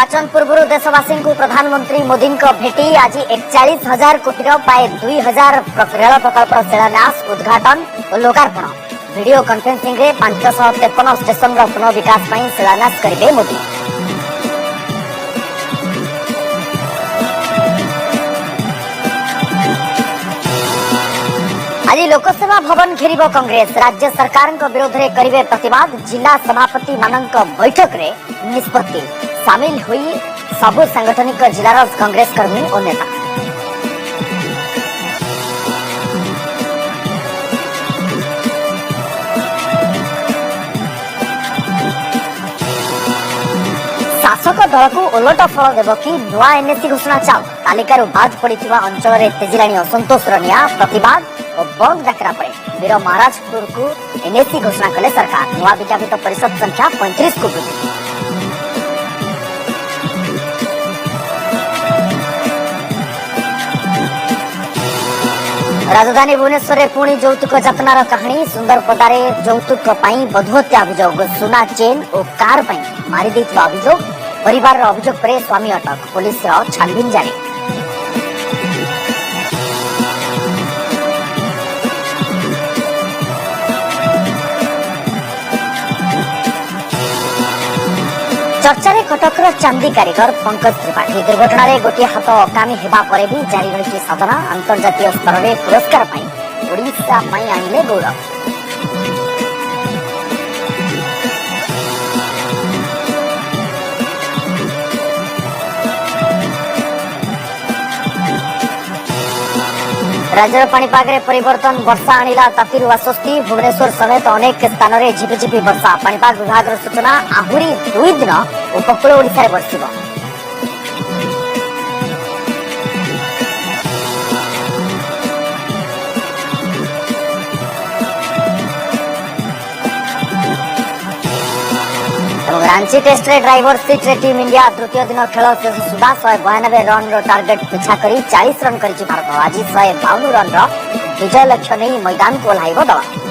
निर्वाचन पूर्व देशवासी को प्रधानमंत्री मोदी भेटी आज 41,000 कोटी प्राय 2,000 रेल प्रकल्प शिलान्यास उद्घाटन और लोकार्पण वीडियो कॉन्फ्रेंसिंग रे 553 स्टेशन पुनः विकास शिलान्यास करेंगे मोदी। आज लोकसभा भवन घेरिब कांग्रेस राज्य सरकार विरोध में करेंगे प्रतिवाद। जिला सभापति मानक बैठक रे निष्पत्ति सामिल हुई सबु सांगठनिक जिलार कांग्रेस कर्मी और नेता। शासक दल को उलट फल देव कि नुआ एनएसी घोषणा चाउ तालिकार बाद पड़ा अंचल में तेजिलाणी असंतोष निया प्रतिवाद और बंद डाकरा पड़े वीर महाराजपुर को एनएसी घोषणा कले सरकार। नुआ विज्ञापित परिषद संख्या 35 को वृद्धि। राजधानी भुवनेश्वर में पुणी यौतुक यातनार कहानी। सुंदरपदारे यौतुक बधू हत्या अभियोग सुना चेन और कार मारी देथिबा अभियोग परिवार अभियोग पर स्वामी अटक पुलिस छानबीन जारी। चर्चा कटकर चांदी कारीगर पंकज त्रिपाठी दुर्घटना रे गोटे हाथ अकामी हेबा परे भी जारी रही साधना। अंतर्जातीय स्तर में पुरस्कार ओडिशा आनिले गौरव। राज्य पाणीपाग रे परिवर्तन वर्षा आनिला तातीरु आश्वस्ति। भुवनेश्वर समेत अनेक स्थान में झिपिझिपि वर्षा। पाणीपाग विभाग सूचना आहुरी 2 दिन उपकूल ओडिशा बरसिब। रांची टेस्ट रे ड्राइवर सीट रे टीम इंडिया तृतीय दिन खेल शेष सुधा 192 रन रो टार्गेट पीछा करी 40 रन करिछि भारत। आज 152 रन रो विजय लक्ष्य नहीं मैदान को ओह्लाइब दल।